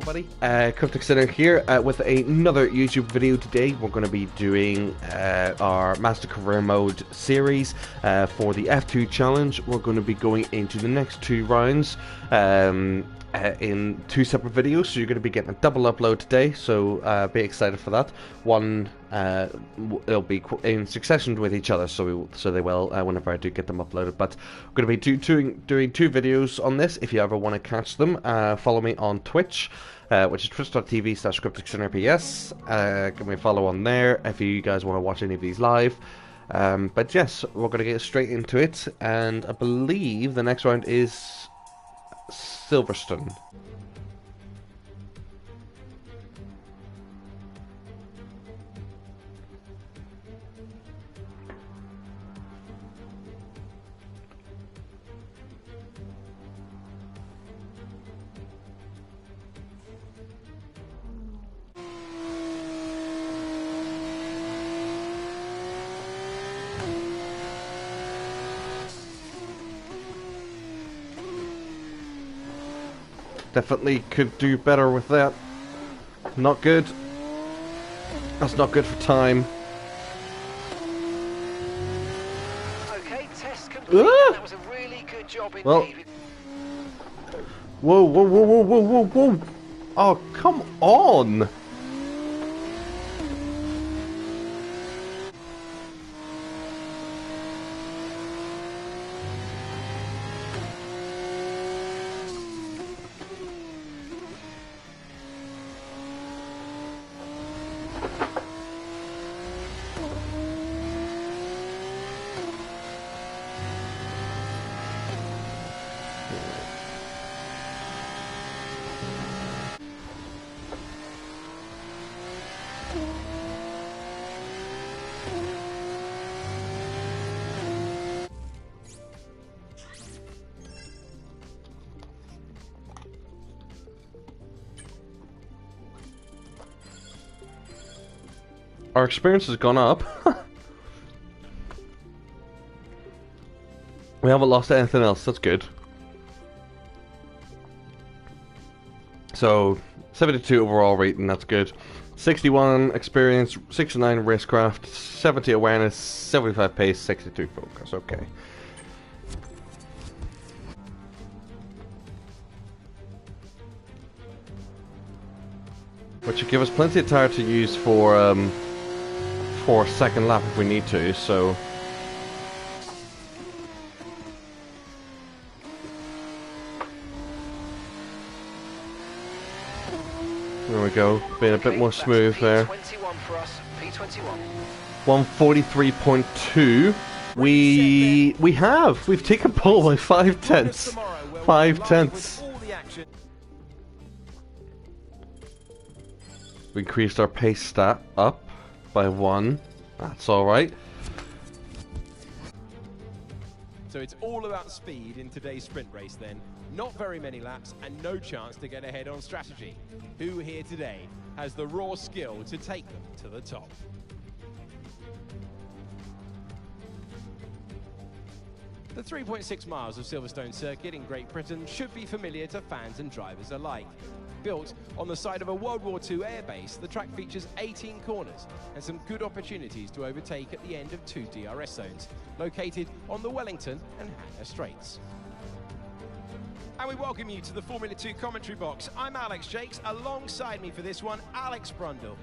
everybody, Cryptic Center here with another YouTube video. Today we're going to be doing our Master Career Mode series for the F2 challenge. We're going to be going into the next 2 rounds in 2 separate videos, so you're going to be getting a double upload today, so be excited for that. One it'll be in succession with each other, so they will whenever I do get them uploaded. But we're going to be doing 2 videos on this. If you ever want to catch them, follow me on Twitch, which is twitch.tv/CrypticCenterPS. Give me a follow on there if you guys want to watch any of these live. But yes, we're going to get straight into it, and I believe the next round is Silverstone. Definitely could do better with that. Not good. That's not good for time. Okay, test complete. That was a really good job indeed. Well, whoa, whoa, whoa, whoa, whoa, whoa, whoa! Oh, come on! Our experience has gone up. We haven't lost anything else, that's good. So, 72 overall rating, that's good. 61 experience, 69 racecraft, 70 awareness, 75 pace, 62 focus, okay. Which should give us plenty of tire to use for second lap if we need to, so... There we go, being a bit more smooth there. 21 for us, P21. 143.2. We've taken pole by 5 tenths. 5 tenths. We increased our pace stat up by 1. That's alright. So it's all about speed in today's sprint race then. Not very many laps and no chance to get ahead on strategy. Who here today has the raw skill to take them to the top? The 3.6 miles of Silverstone Circuit in Great Britain should be familiar to fans and drivers alike. Built on the side of a World War II airbase, the track features 18 corners and some good opportunities to overtake at the end of 2 DRS zones, located on the Wellington and Hangar Straights. And we welcome you to the Formula 2 commentary box. I'm Alex Jakes, alongside me for this one, Alex Brundle.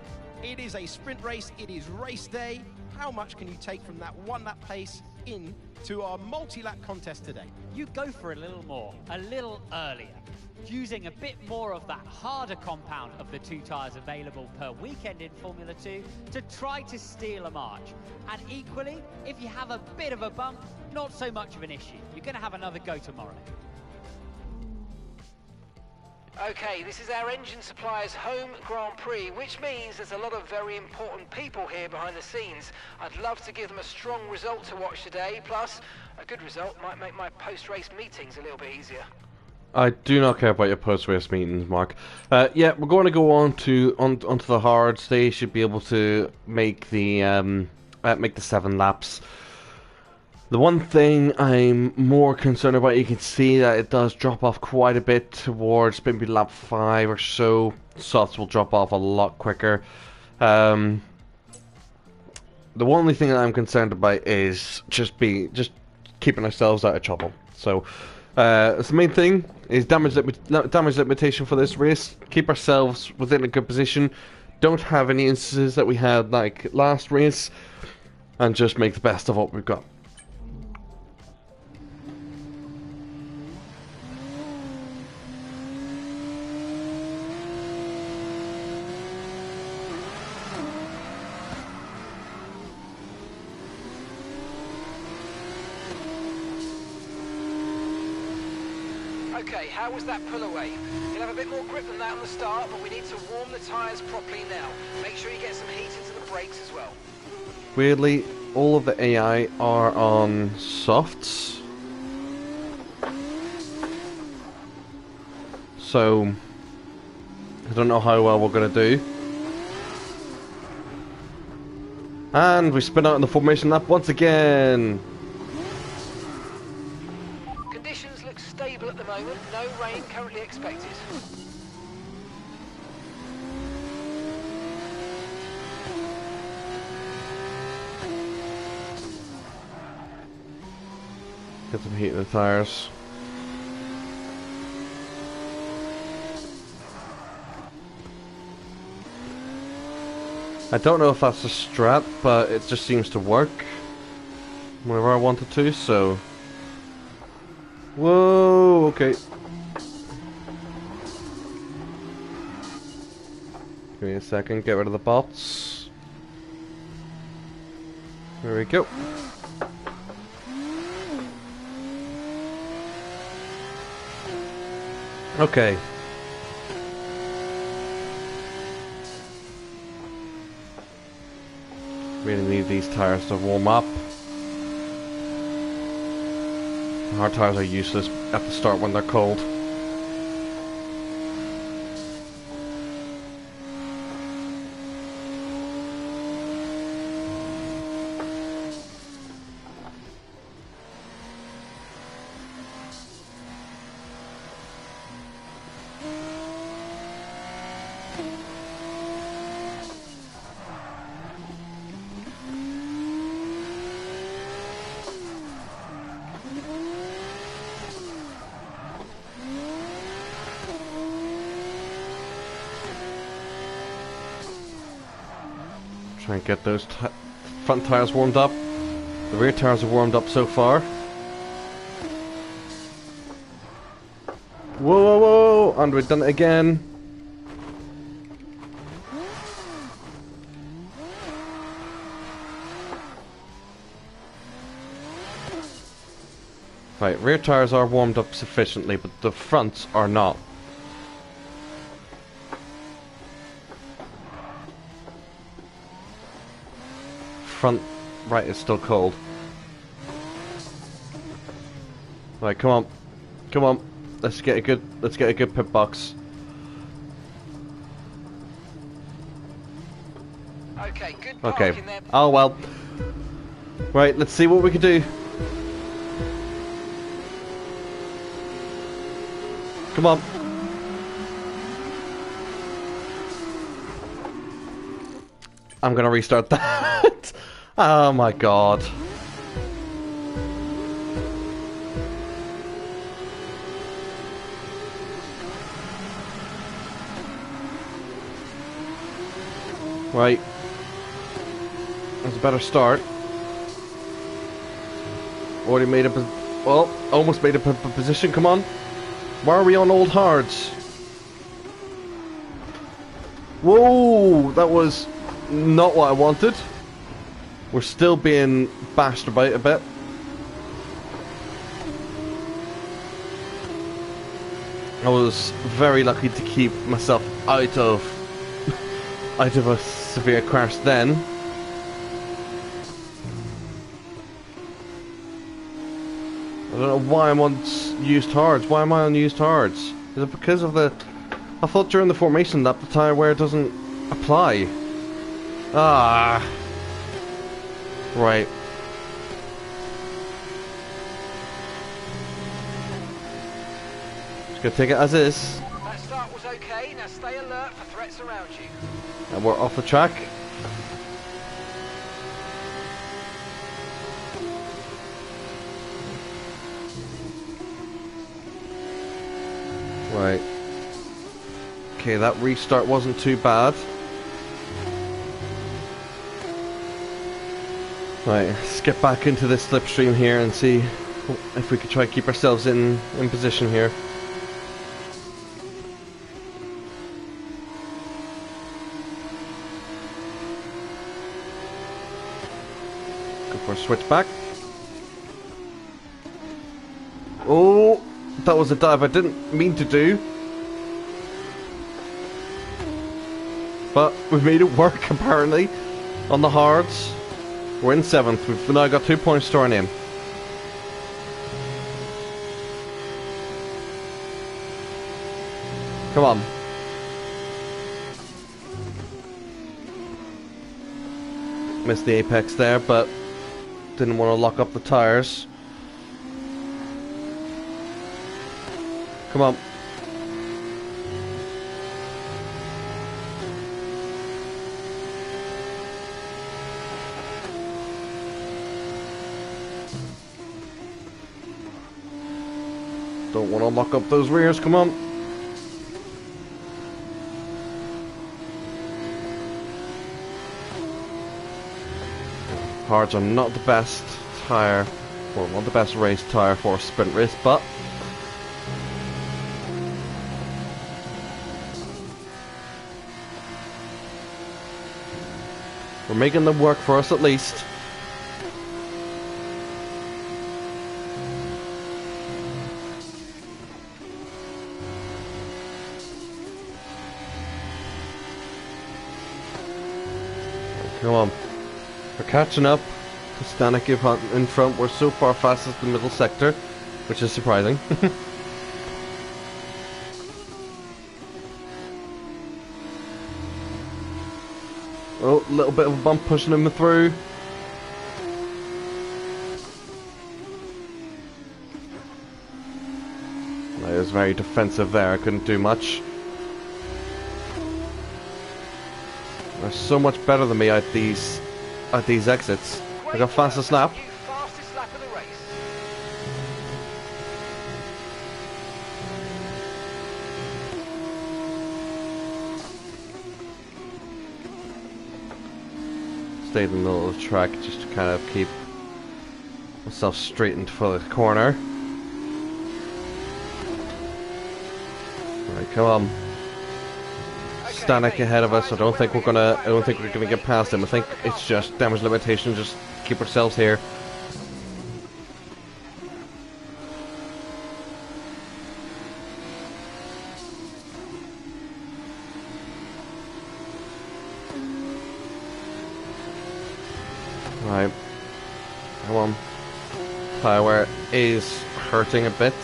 It is a sprint race, it is race day. How much can you take from that 1-lap pace into our multi-lap contest today? You go for a little more, a little earlier, using a bit more of that harder compound of the 2 tyres available per weekend in Formula 2 to try to steal a march. And equally, if you have a bit of a bump, not so much of an issue. You're going to have another go tomorrow. Okay, this is our engine supplier's home Grand Prix, which means there's a lot of very important people here behind the scenes. I'd love to give them a strong result to watch today, plus a good result might make my post-race meetings a little bit easier. I do not care about your post-race meetings, Mark. Yeah, we're going to go onto the hards. They should be able to make the 7 laps. The one thing I'm more concerned about, you can see that it does drop off quite a bit towards maybe lap 5 or so. Softs will drop off a lot quicker. The only thing that I'm concerned about is just keeping ourselves out of trouble. So that's the main thing, is damage limitation for this race. Keep ourselves within a good position. Don't have any instances that we had like last race, and just make the best of what we've got. Okay, how was that pull away? You'll have a bit more grip than that on the start, but we need to warm the tyres properly now. Make sure you get some heat into the brakes as well. Weirdly, all of the AI are on softs. So, I don't know how well we're going to do. And we spin out in the formation lap once again. Conditions look stable at the moment. No rain currently expected. Get some heat in the tyres. I don't know if that's a strat, but it just seems to work whenever I wanted to, so... Whoa, okay. Give me a second, get rid of the bots. There we go. Okay. Really need these tires to warm up. Hard tires are useless at the start when they're cold. Try and get those front tires warmed up. The rear tires are warmed up so far. Whoa, whoa, whoa! And we've done it again. Right, rear tires are warmed up sufficiently, but the fronts are not. Front right is still cold. Right, come on. Come on. Let's get a good pit box. Okay, good Okay. parking there. Oh well. Right, let's see what we can do. Come on. I'm gonna restart that. Oh my god. Right. That's a better start. Already made a well, almost made a position. Come on. Why are we on old hards? Whoa, that was not what I wanted. We're still being bashed about a bit. I was very lucky to keep myself out of a severe crash then. I don't know why I'm on used hards. Why am I on used hards? Is it because of the... I thought during the formation lap the tyre wear doesn't apply. Ah. Right. Gonna take it as is. That start was okay, now stay alert for threats around you. And we're off the track. Right. Okay, that restart wasn't too bad. Right, let's get back into this slipstream here and see if we could try to keep ourselves in position here. Go for a switch back. Oh, that was a dive I didn't mean to do. But we've made it work apparently on the hards. We're in 7th. We've now got 2 points to our name. Come on. Missed the apex there, but didn't want to lock up the tires. Come on. Don't want to lock up those rears, come on. Hards are not the best tyre, or not the best race tyre for a sprint race, but we're making them work for us at least. Come on. We're catching up to Stanek in front. We're so far fastest in the middle sector, which is surprising. Oh, a little bit of a bump pushing him through. I was very defensive there, I couldn't do much. They're so much better than me at these exits. I got fastest lap. Fastest lap of the race. Stayed in the middle of the track just to kind of keep myself straightened for the corner. Right, come on. Stanek ahead of us. I don't think we're gonna get past him. I think it's just damage limitation. Just keep ourselves here. Right. Come on. Tire wear is hurting a bit.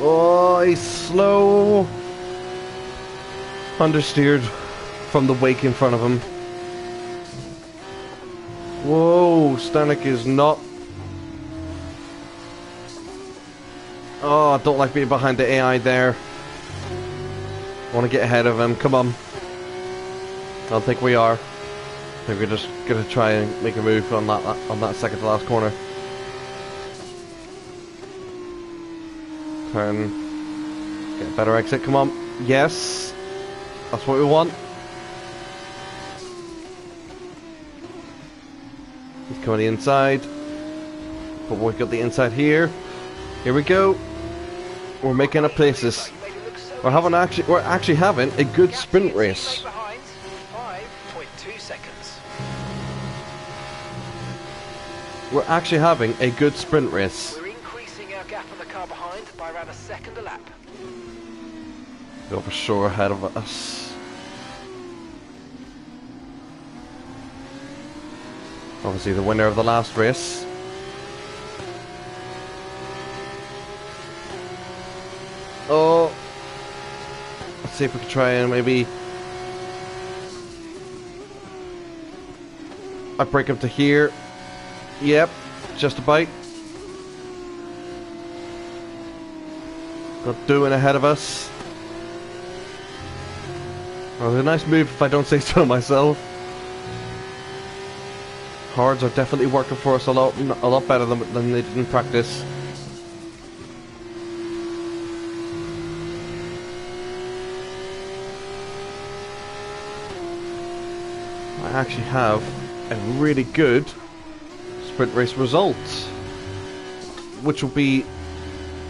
Oh, he's slow. Understeered from the wake in front of him. Whoa, Stanek is not. Oh, I don't like being behind the AI there. I want to get ahead of him. Come on. I don't think we are. I think we're just gonna try and make a move on that second to last corner. Turn. Get a better exit. Come on. Yes. That's what we want. He's coming the inside. But we've got the inside here. Here we go. We're making up places. We're actually having a good sprint race. 5.2 seconds. We're actually having a good sprint race. We're increasing our gap on the car behind by around a second a lap. Go for sure ahead of us. Obviously the winner of the last race. Oh. Let's see if we can try and maybe I break him to here. Yep. Just a bite. Got Doohan ahead of us. Well, it's a nice move if I don't say so myself. Hards are definitely working for us a lot better than they did in practice. I actually have a really good sprint race result, which will be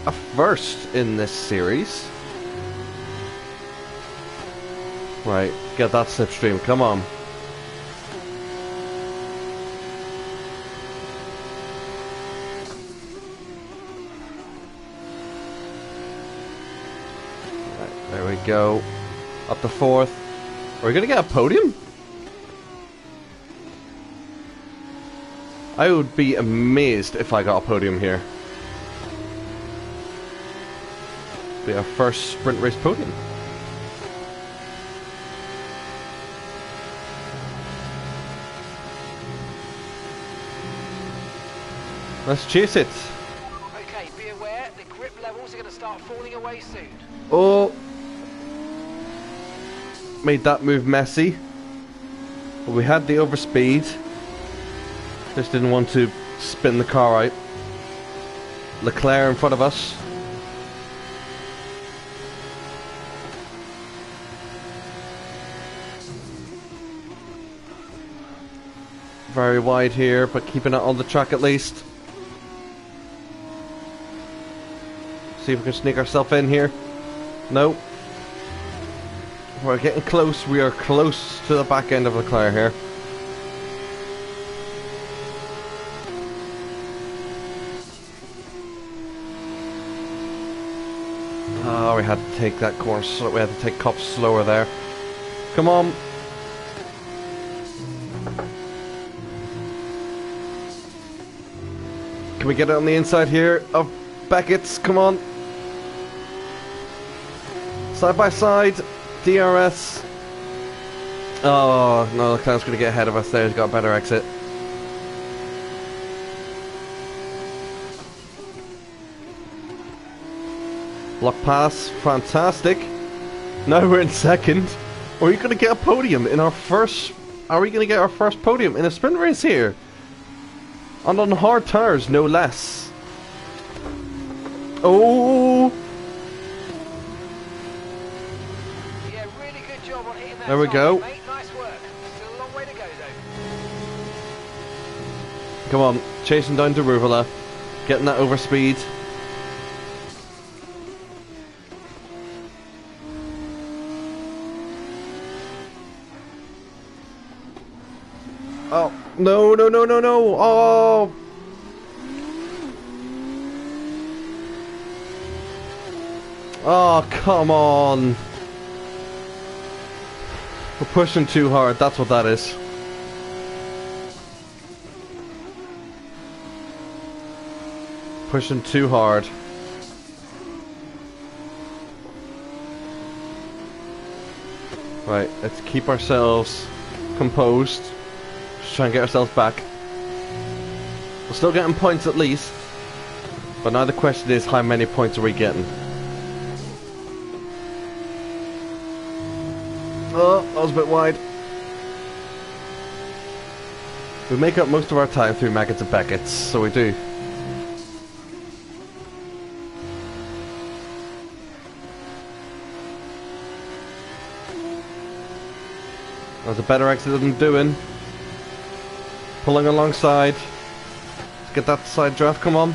a first in this series. Right, get that slipstream, come on. Right, there we go. Up to 4th. Are we gonna get a podium? I would be amazed if I got a podium here. Be our first sprint race podium. Let's chase it. Okay, be aware, the grip levels are going to start falling away soon. Oh. Made that move messy. But we had the overspeed. Just didn't want to spin the car out. Leclerc in front of us. Very wide here, but keeping it on the track at least. See if we can sneak ourselves in here. No. We're getting close. We are close to the back end of Leclerc here. Oh, we had to take that course. We had to take Kops slower there. Come on. Can we get it on the inside here of Beckett's? Come on. Side by side. DRS. Oh, no, Leclerc's going to get ahead of us there. He's got a better exit. Block pass. Fantastic. Now we're in 2nd. Are we going to get a podium in our first... Are we going to get our first podium in a sprint race here? And on hard tires, no less. Oh! Yeah, really good job on hitting that There we target, go. mate. Nice work. Still a long way to go, though. Come on, chasing down Daruvala. Getting that overspeed. Oh, no, no, no, no, no. Oh. Oh, come on. We're pushing too hard, that's what that is. Pushing too hard. Right, let's keep ourselves composed. Just try and get ourselves back. We're still getting points at least. But now the question is, how many points are we getting? Oh, that was a bit wide. We make up most of our time through Maggots and Beckett's, so we do. That's a better exit than doing. Pulling alongside. Let's get that side draft, come on.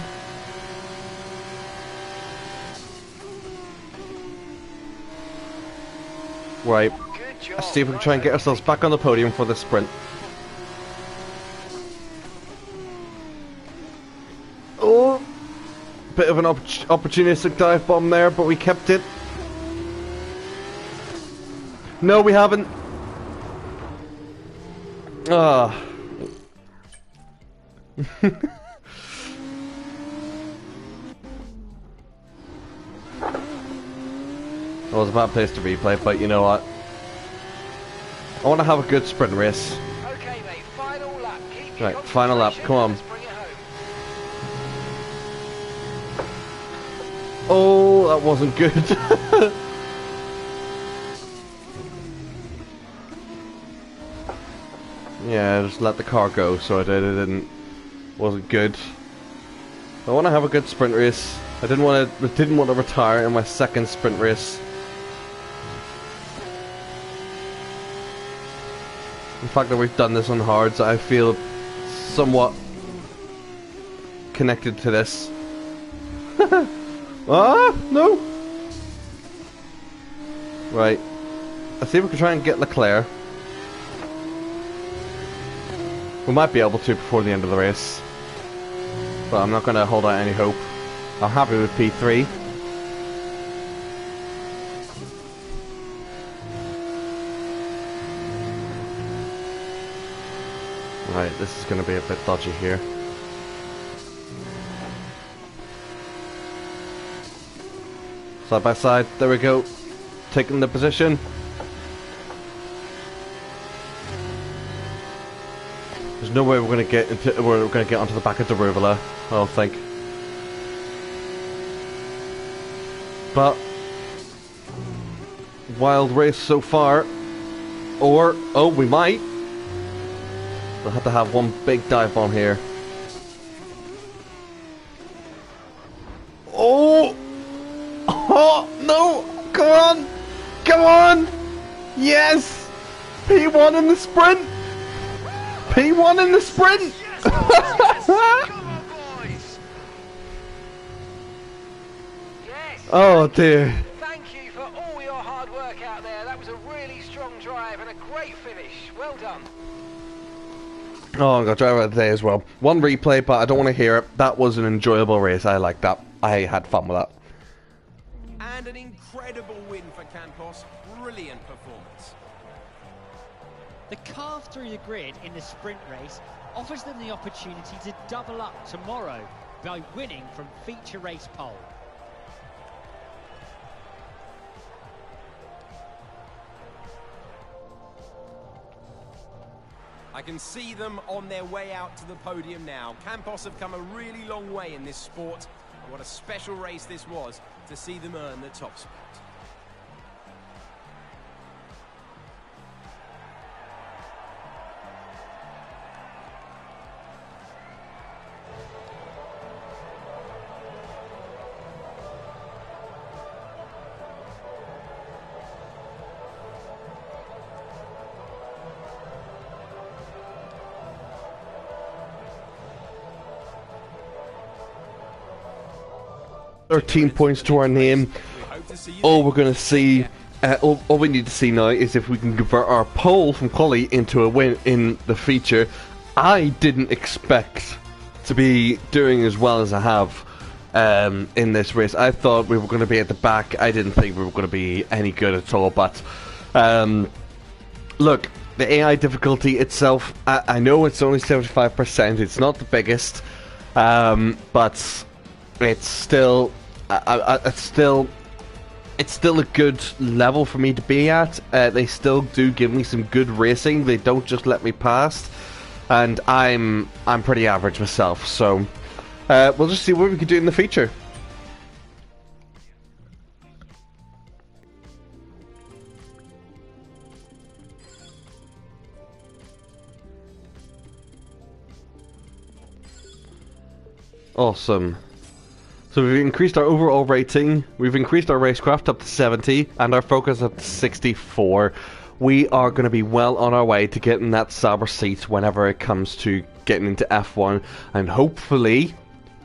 Right. Let's see if we can try and get ourselves back on the podium for this sprint. Oh! Bit of an opportunistic dive bomb there, but we kept it. No, we haven't. Ah. That was a bad place to replay, but you know what? I want to have a good sprint race. Okay, mate, final lap. Keep your Right, final lap, concentration come on. and let's bring it home. Oh, that wasn't good. Yeah, just let the car go, so I did. It wasn't good. I want to have a good sprint race. I didn't want to retire in my second sprint race. The fact that we've done this on hards, I feel somewhat connected to this. Ah, no! Right. Let's see if we can try and get Leclerc. We might be able to before the end of the race. But I'm not going to hold out any hope. I'm happy with P3. Right, this is going to be a bit dodgy here. Side by side, there we go. Taking the position. There's no way we're going to get onto the back of Daruvula, I don't think. But wild race so far. Or oh, we might. We'll have to have one big dive bomb here. Oh! Oh no! Come on! Come on! Yes! P1 in the sprint! P1 in the sprint! Yes, come on, boys! Yes! Oh dear. Thank you for all your hard work out there. That was a really strong drive and a great finish. Well done. Oh, I'm gonna drive out today as well. One replay, but I don't want to hear it. That was an enjoyable race. I like that. I had fun with that. And an incredible win for Campos. Brilliant performance. The carve through the grid in the sprint race offers them the opportunity to double up tomorrow by winning from feature race pole. I can see them on their way out to the podium now. Campos have come a really long way in this sport. And what a special race this was to see them earn the top spot. $13 points to our name. All we're going to see, all we need to see now is if we can convert our pole from quali into a win in the feature. I didn't expect to be doing as well as I have in this race. I thought we were going to be at the back. I didn't think we were going to be any good at all. But look, the AI difficulty itself, I know it's only 75%. It's not the biggest, but it's still. It's still a good level for me to be at. They still do give me some good racing. They don't just let me pass, and I'm pretty average myself. So we'll just see what we can do in the feature. Awesome. So we've increased our overall rating, we've increased our racecraft up to 70, and our focus up to 64. We are going to be well on our way to getting that Sauber seat whenever it comes to getting into F1, and hopefully,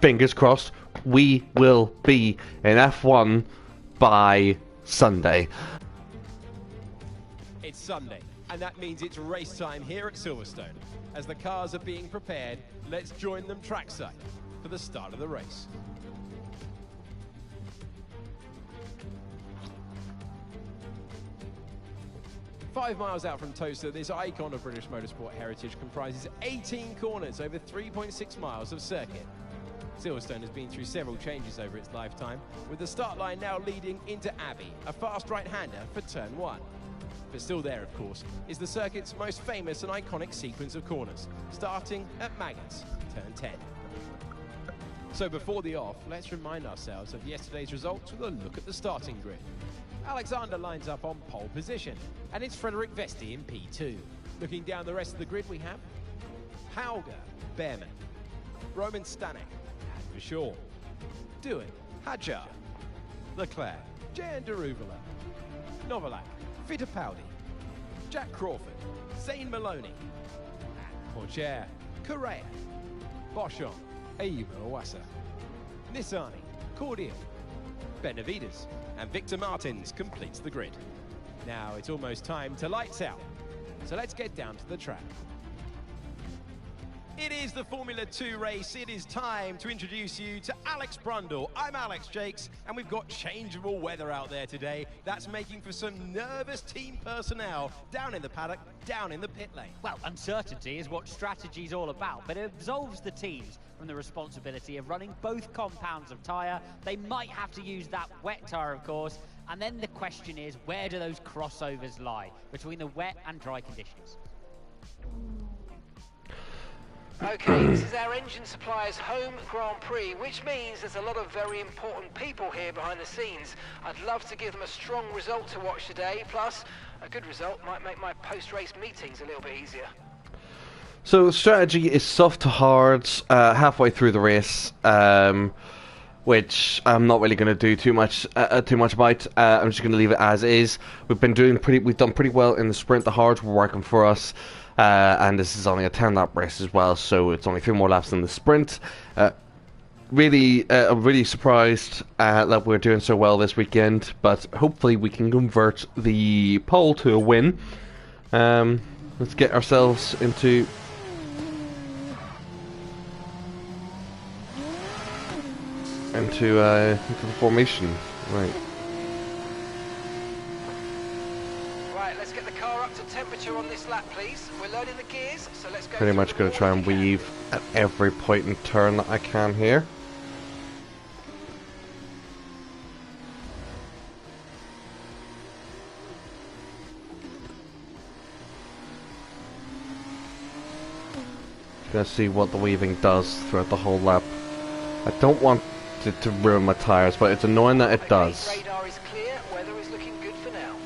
fingers crossed, we will be in F1 by Sunday. It's Sunday, and that means it's race time here at Silverstone. As the cars are being prepared, let's join them trackside for the start of the race. Five miles out from Tosa, this icon of British motorsport heritage comprises 18 corners over 3.6 miles of circuit. Silverstone has been through several changes over its lifetime, with the start line now leading into Abbey, a fast right-hander for turn 1. But still there, of course, is the circuit's most famous and iconic sequence of corners, starting at Maggotts, turn 10. So before the off, let's remind ourselves of yesterday's results with a look at the starting grid. Alexander lines up on pole position, and it's Frederick Vesti in P2. Looking down the rest of the grid, we have Hauger, Behrman, Roman Stanek, and Vachon, Doohan, Hadjar, Leclerc, Jan Daruvula, Novalak, Fittipaldi, Jack Crawford, Zane Maloney, and Pourchaire, Correa, Boschon, Ayuba Iwasa, Nissani, Cordial, Benavides, and Victor Martins completes the grid. Now it's almost time to lights out, so let's get down to the track. It is the Formula 2 race. It is time to introduce you to Alex Brundle. I'm Alex Jakes, and we've got changeable weather out there today. That's making for some nervous team personnel down in the paddock, down in the pit lane. Well, uncertainty is what strategy's all about, but it absolves the teams from the responsibility of running both compounds of tyre. They might have to use that wet tyre, of course, and then the question is, where do those crossovers lie between the wet and dry conditions? Okay, this is our engine supplier's home Grand Prix, which means there's a lot of very important people here behind the scenes. I'd love to give them a strong result to watch today, plus a good result might make my post-race meetings a little bit easier. So strategy is soft to hard halfway through the race, which I'm not really going to do too much about. I'm just going to leave it as is. We've done pretty well in the sprint. The hards were working for us. And this is only a 10-lap race as well, so it's only 3 more laps than the sprint. I'm really surprised that we're doing so well this weekend, but hopefully we can convert the pole to a win. Let's get ourselves into the formation. Right. Let's get the car up to temperature on this lap, please. We're loading the gears, so let's go. Pretty much going to try and weave at every point and turn that I can here. Gonna see what the weaving does throughout the whole lap. I don't want it to ruin my tires, but it's annoying that it does. Radar is clear. Weather is looking good for now.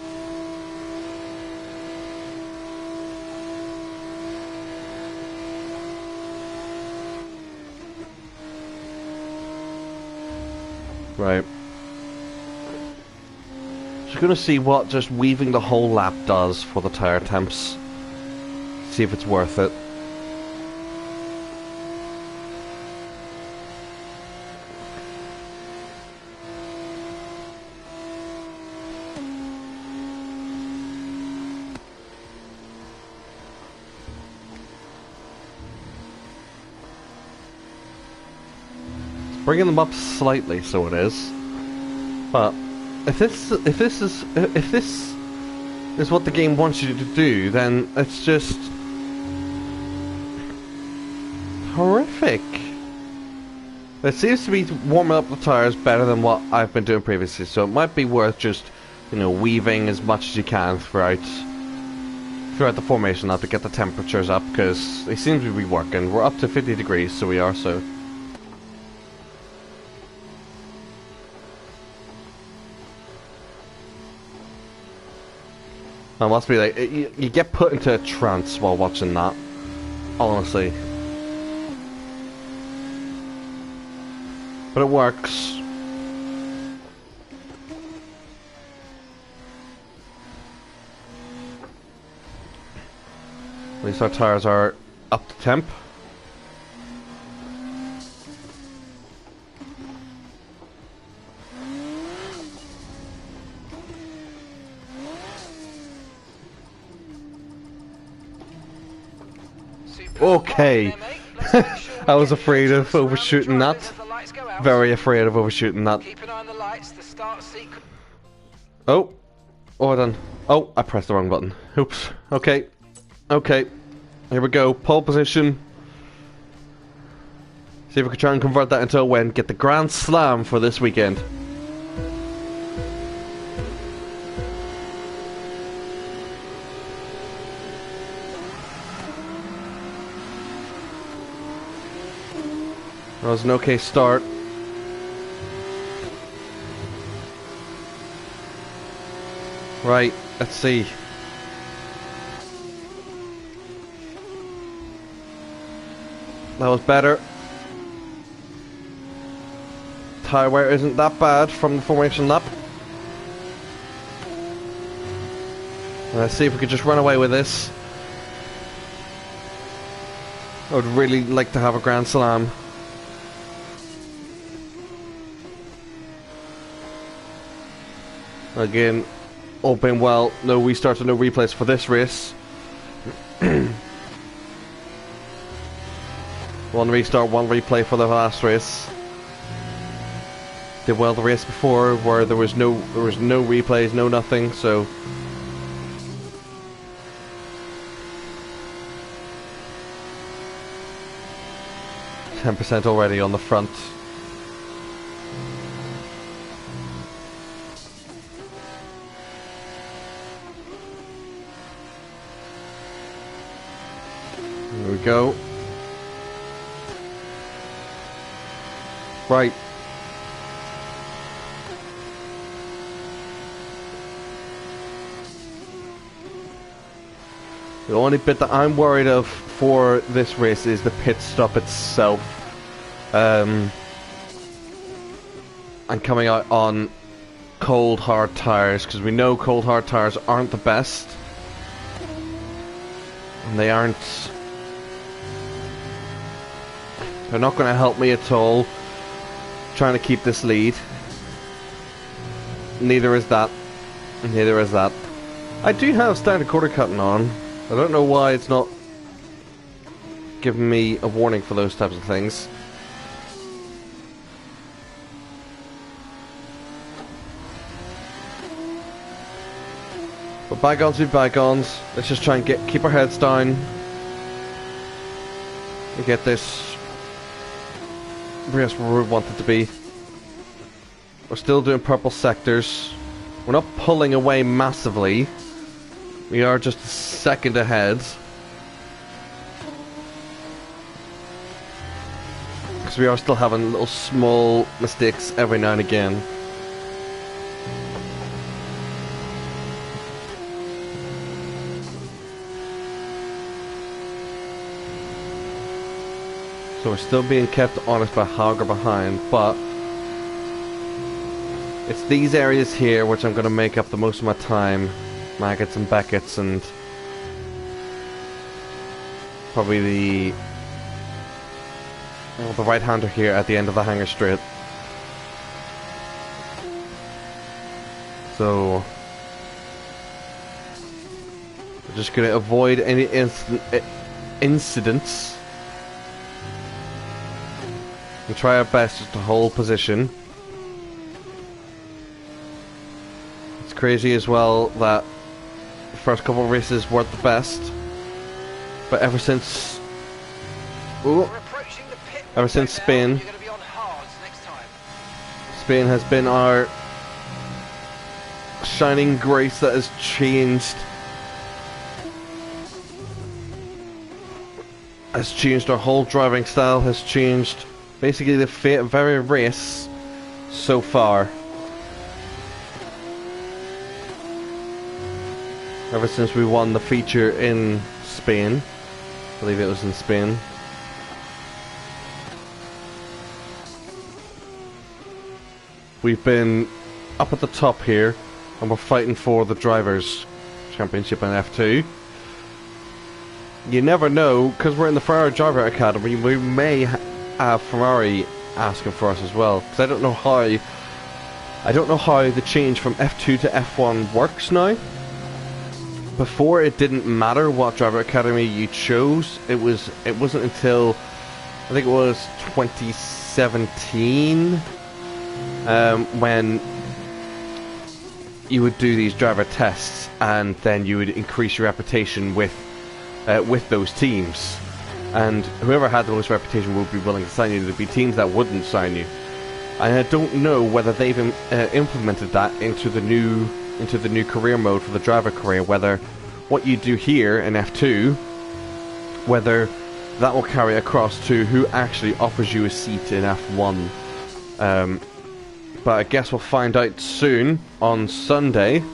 Right. Just gonna see what just weaving the whole lap does for the tire temps. See if it's worth it. Bringing them up slightly, so it is. But if this is what the game wants you to do, then it's just horrific. It seems to be warming up the tires better than what I've been doing previously, so it might be worth just, weaving as much as you can throughout the formation now to get the temperatures up, because they seem to be working. We're up to 50 degrees, so we are, so. I must be like, you get put into a trance while watching that, honestly. But it works. At least our tires are up to temp. Okay. I was afraid of overshooting that. Very afraid of overshooting that. Oh. Oh, done. Oh, I pressed the wrong button. Oops. Okay. Okay. Here we go. Pole position. See if we can try and convert that into a win. Get the Grand Slam for this weekend. That was an okay start. Right, let's see. That was better. Tire wear isn't that bad from the formation lap. Let's see if we could just run away with this. I would really like to have a Grand Slam. Again, all been well. No restarts and no replays for this race. One restart, one replay for the last race. Did well the race before, where there was no replays, no nothing. So 10% already on the front. There we go. Right. The only bit that I'm worried of for this race is the pit stop itself. And coming out on cold hard tires, because we know cold hard tires aren't the best. And they aren't... They're not going to help me at all trying to keep this lead. Neither is that. Neither is that. I do have standard quarter cutting on. I don't know why it's not giving me a warning for those types of things. But bygones be bygones. Let's just try and keep our heads down and get this race where we want it to be. We're still doing purple sectors. We're not pulling away massively. We are just a second ahead. Because we are still having little small mistakes every now and again. So we're still being kept honest by Hauger behind, but it's these areas here which I'm going to make up the most of my time. Maggots and Beckett's and probably the right-hander here at the end of the hanger straight. So we're just going to avoid any incidents and try our best just to hold position. It's crazy as well that the first couple of races weren't the best, but ever since Spain, Spain has been our shining grace that has changed our whole driving style, has changed basically the fate of every race so far. Ever since we won the feature in Spain, I believe it was in Spain. We've been up at the top here, and we're fighting for the Drivers' Championship in F2. You never know, because we're in the Ferrari Driver Academy, we may have Ferrari asking for us as well. Because I don't know how the change from F2 to F1 works now. Before, it didn't matter what Driver Academy you chose. It wasn't until I think it was 2017 when you would do these driver tests, and then you would increase your reputation with those teams. And whoever had the most reputation would be willing to sign you. There'd be teams that wouldn't sign you. And I don't know whether they've implemented that into the new career mode for the driver career. Whether what you do here in F2, whether that will carry across to who actually offers you a seat in F1. But I guess we'll find out soon on Sunday.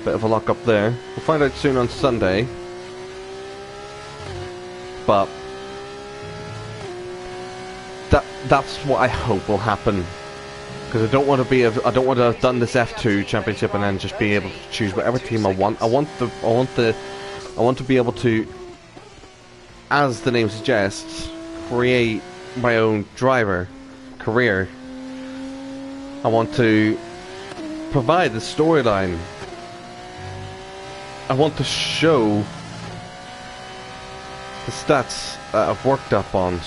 Bit of a lock up there. We'll find out soon on Sunday. But that's what I hope will happen. Because I don't want to have done this F2 championship and then just be able to choose whatever team I want. I want to be able to, as the name suggests, create my own driver career. I want to provide the storyline. I want to show the stats that I've worked up on.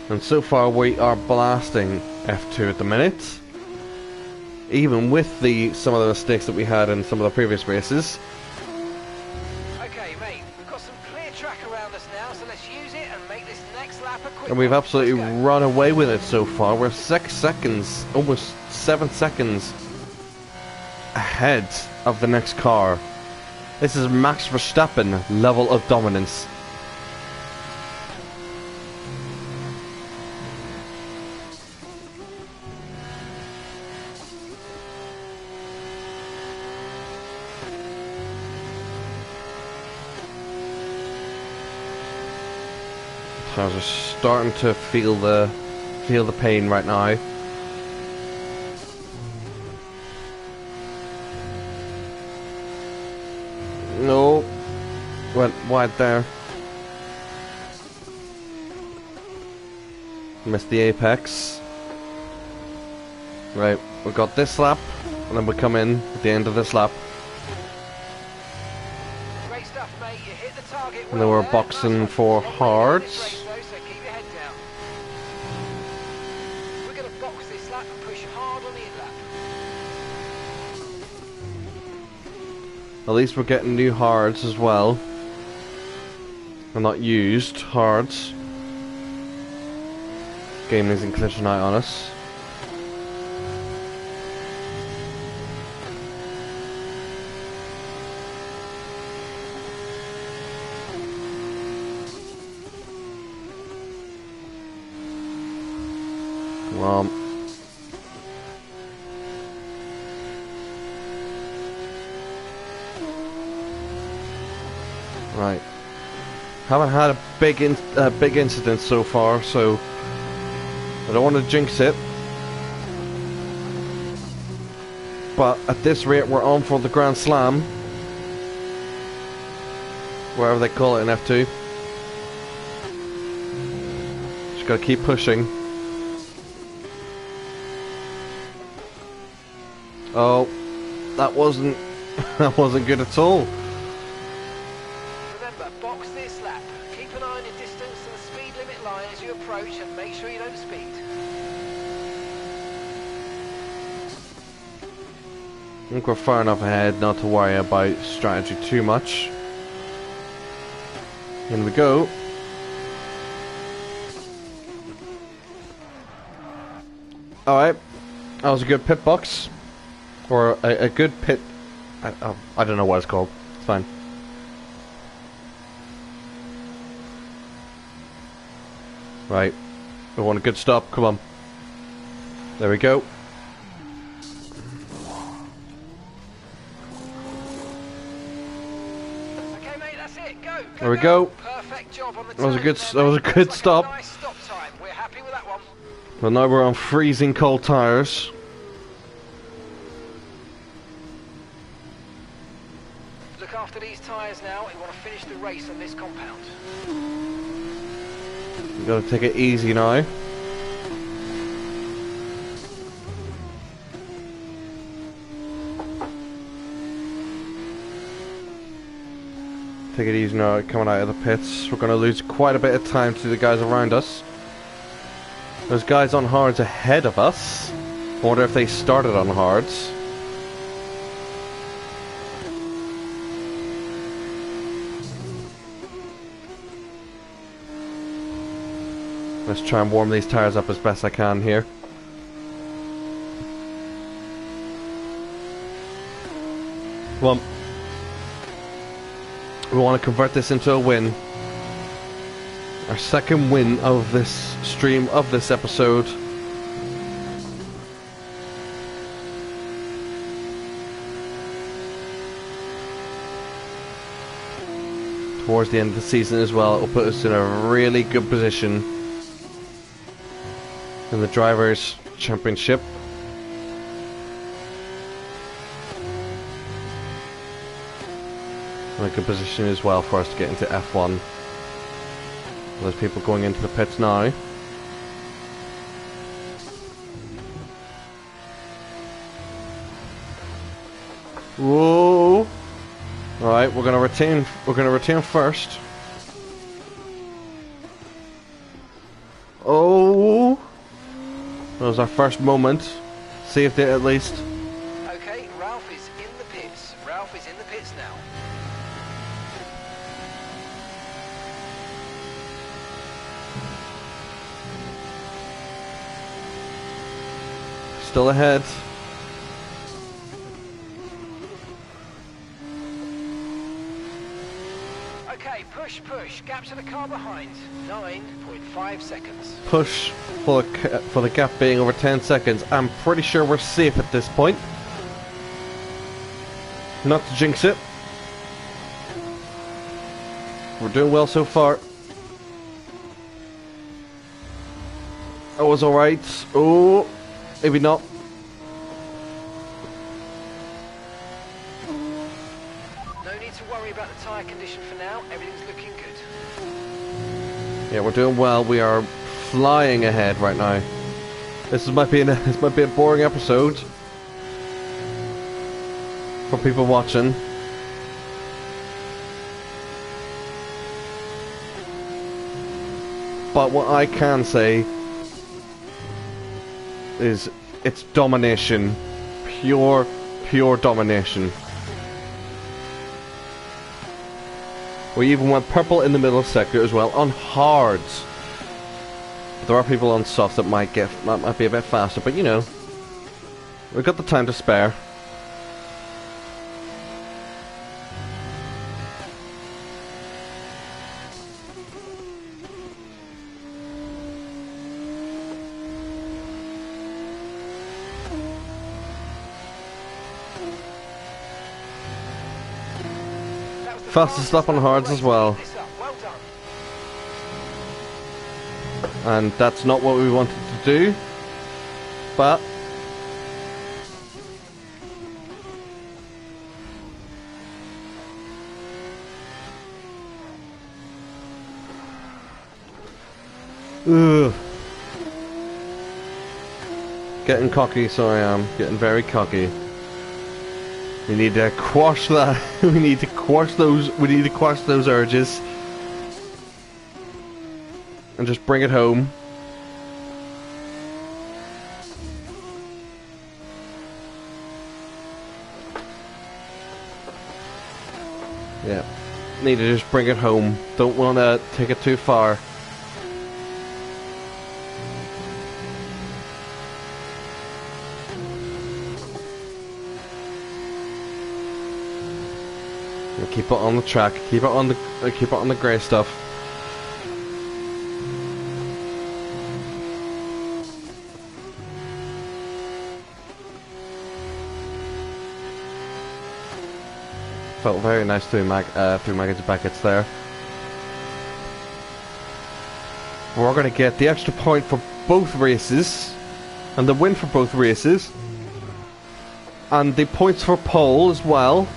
And so far we are blasting F2 at the minute. Even with some of the mistakes that we had in some of the previous races. Okay, mate, we've got some clear track around us now, so let's use it and make this next lap a quick And we've one. absolutely Let's go. run away with it so far. We're 6 seconds, almost 7 seconds ahead of the next car. This is Max Verstappen level of dominance. So I was just starting to feel the pain right now. No, went wide there. Missed the apex. Right, we got this lap, and then we come in at the end of this lap. Great stuff, mate. You hit the target. And then we're well there. boxing Nice for one. Long way hards. down this race, though, so keep your head down. We're going to box this lap and push hard on the in-lap. At least we're getting new hards as well. And not used hards. Game isn't glitching out on us. Come on. Right. Haven't had a big incident so far, so I don't want to jinx it. But at this rate, we're on for the Grand Slam, wherever they call it in F2. Just gotta keep pushing. Oh, that wasn't good at all. Remember, box this lap. Keep an eye on your distance to the speed limit line as you approach and make sure you don't speed. I think we're far enough ahead not to worry about strategy too much. In we go. Alright, that was a good pit box. Or a good pit... I don't know what it's called. It's fine. Right. We want a good stop. Come on. There we go. Okay, mate, that's it. Go. There we go. Perfect job on the That was a turn good- there, that was a mate. good Looks stop. Like a nice stop time. We're happy with that one. Well, now we're on freezing cold tires. Look after these tyres now. We want to finish the race on this compound. We gotta take it easy now. Take it easy now, coming out of the pits. We're gonna lose quite a bit of time to the guys around us. There's guys on hards ahead of us. I wonder if they started on hards. Let's try and warm these tires up as best I can here. Come on. We want to convert this into a win. Our second win of this stream, of this episode. Towards the end of the season as well, it will put us in a really good position in the Drivers' Championship. In a good position as well for us to get into F1. There's people going into the pits now. Whoa! Alright, we're gonna retain first. Oh! That was our first moment. Saved it at least. Okay, Ralph is in the pits. Ralph is in the pits now. Still ahead. Okay, push. Gap to the car behind. 9.5 seconds. Push for the gap being over 10 seconds. I'm pretty sure we're safe at this point. Not to jinx it. We're doing well so far. That was alright. Oh, maybe not. No need to worry about the tyre condition for now. Everything's looking good. Yeah, we're doing well. We are flying ahead right now. This might be a boring episode for people watching. But what I can say is it's domination. Pure domination. We even went purple in the middle sector as well on hards. There are people on softs that might be a bit faster, but you know, we've got the time to spare. Fastest lap on hards as well. Well done. And that's not what we wanted to do, but ugh. Getting cocky, so I am getting very cocky. We need to quash that. We need to quash those. We need to quash those urges, and just bring it home. Yeah, need to just bring it home. Don't want to take it too far. Keep it on the track. Keep it on the grey stuff. Felt very nice through Maggots Beckets there. We're going to get the extra point for both races, and the win for both races, and the points for pole as well.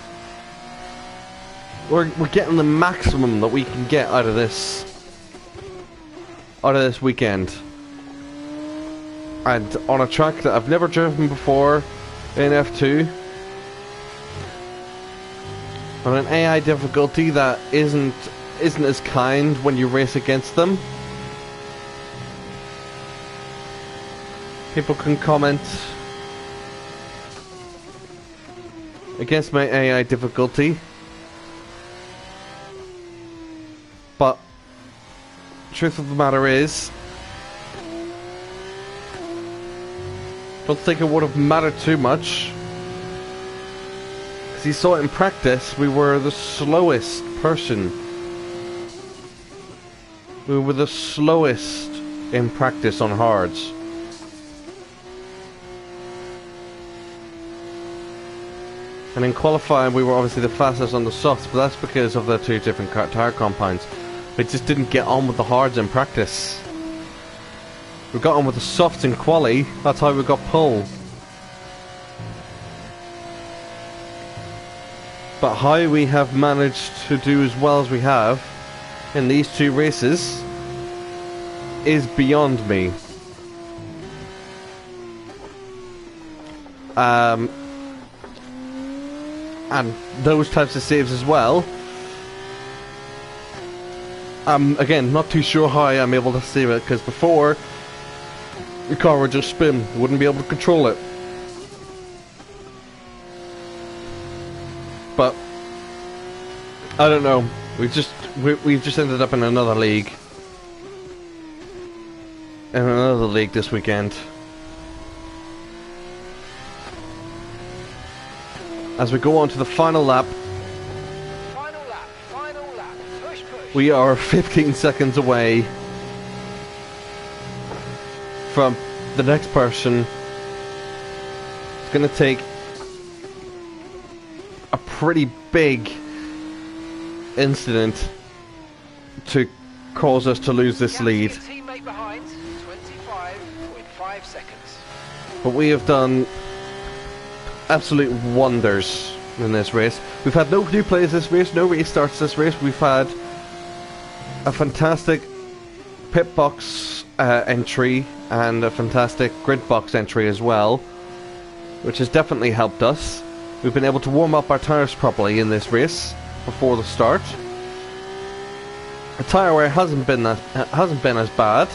We're getting the maximum that we can get out of this weekend, and on a track that I've never driven before in F2, on an AI difficulty that isn't as kind when you race against them. People can comment against my AI difficulty. But truth of the matter is, don't think it would have mattered too much, because you saw it in practice. We were the slowest person. We were the slowest in practice on hards. And in qualifying we were obviously the fastest on the softs, but that's because of the two different tyre compounds. We just didn't get on with the hards in practice. We got on with the softs in quali, that's how we got pole. But how we have managed to do as well as we have in these two races is beyond me. And those types of saves as well. Again, not too sure how I'm able to save it, because before the car would just spin, wouldn't be able to control it. But I don't know. We've just ended up in another league. In another league this weekend. As we go on to the final lap. Final lap, push. We are 15 seconds away from the next person. It's going to take a pretty big incident to cause us to lose this lead. Teammate behind, 25.5 seconds. But we have done absolute wonders in this race. We've had no new players this race, no restarts this race. We've had a fantastic pit box entry and a fantastic grid box entry as well, which has definitely helped us. We've been able to warm up our tyres properly in this race before the start. The tyre wear hasn't been as bad.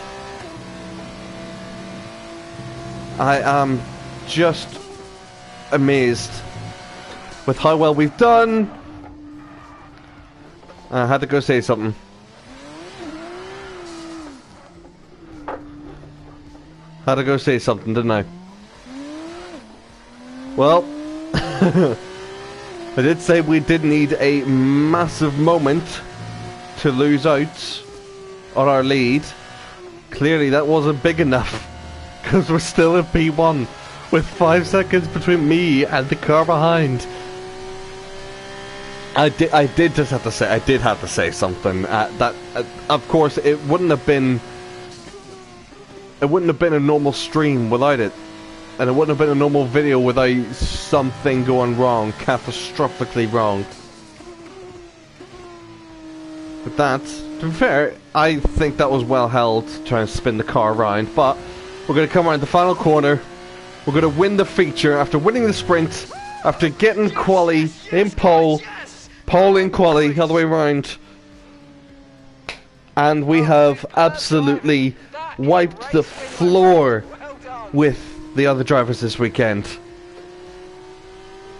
I am just amazed with how well we've done. I had to go say something. Had to go say something, didn't I? Well, I did say we did need a massive moment to lose out on our lead. Clearly that wasn't big enough, because we're still in P1 with 5 seconds between me and the car behind. I did just have to say, I did have to say something. Of course, it wouldn't have been a normal stream without it, and it wouldn't have been a normal video without something going wrong, catastrophically wrong. But that, to be fair, I think that was well held, trying to spin the car around. But we're going to come around the final corner. We're going to win the feature after winning the sprint, after getting quali in pole in quali, all the way around. And we have absolutely wiped the floor with the other drivers this weekend.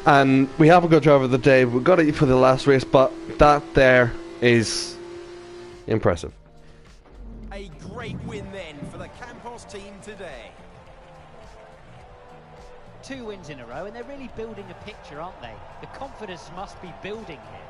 And we haven't got driver of the day, we got it for the last race, but that there is impressive. A great win then for the Campos team today. 2 wins in a row, and they're really building a picture, aren't they? The confidence must be building here.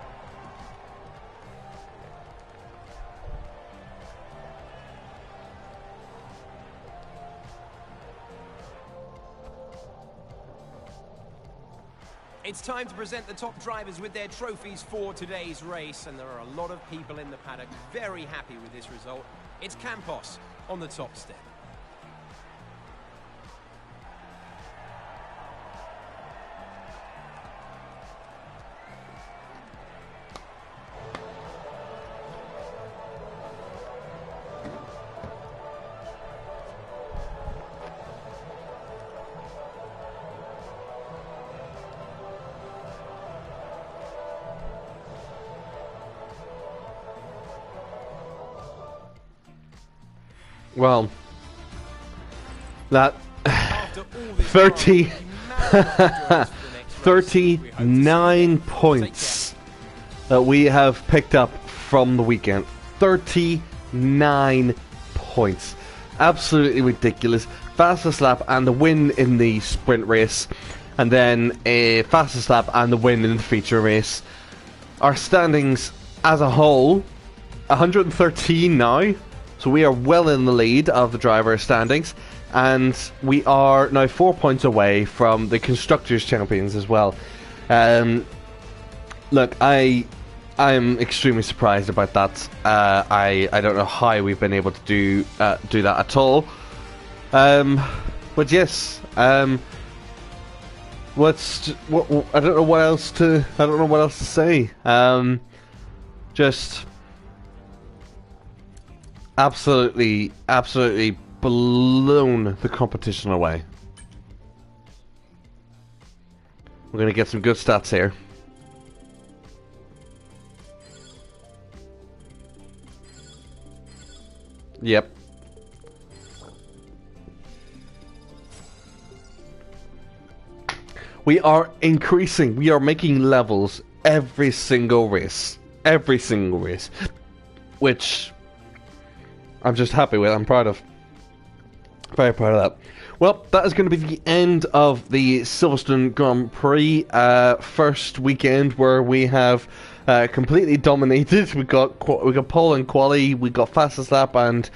It's time to present the top drivers with their trophies for today's race, and there are a lot of people in the paddock very happy with this result. It's Campos on the top step. Well, that 39 points that we have picked up from the weekend. 39 points. Absolutely ridiculous. Fastest lap and the win in the sprint race, and then a fastest lap and the win in the feature race. Our standings as a whole, 113 now. So we are well in the lead of the driver standings. And we are now 4 points away from the Constructors' Champions as well. Look, I'm extremely surprised about that. I don't know how we've been able to do that at all. But yes, I don't know what else to say. Just absolutely blown the competition away. We're gonna get some good stats here. Yep. We are increasing. We are making levels every single race. Every single race. Which I'm just happy with. I'm proud of. Very proud of that. Well, that is going to be the end of the Silverstone Grand Prix first weekend, where we have completely dominated. We got pole and quali, we got fastest lap and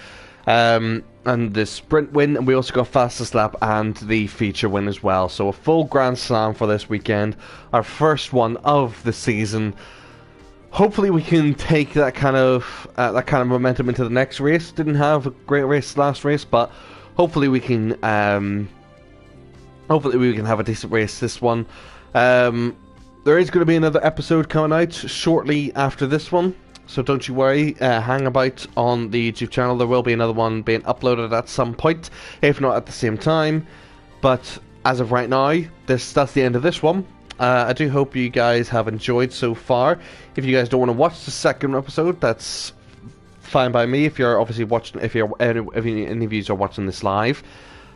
the sprint win, and we also got fastest lap and the feature win as well. So a full Grand Slam for this weekend, our first one of the season. Hopefully we can take that kind of momentum into the next race. Didn't have a great race last race, but hopefully we can have a decent race this one. There is going to be another episode coming out shortly after this one, so don't you worry. Hang about on the YouTube channel. There will be another one being uploaded at some point, if not at the same time. But as of right now, that's the end of this one. I do hope you guys have enjoyed so far. If you guys don't want to watch the second episode, that's fine by me. If you're obviously watching, if any of you are watching this live,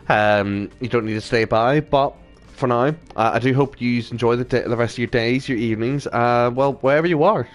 you don't need to stay by. But for now, I do hope you enjoy the rest of your days, your evenings, well, wherever you are.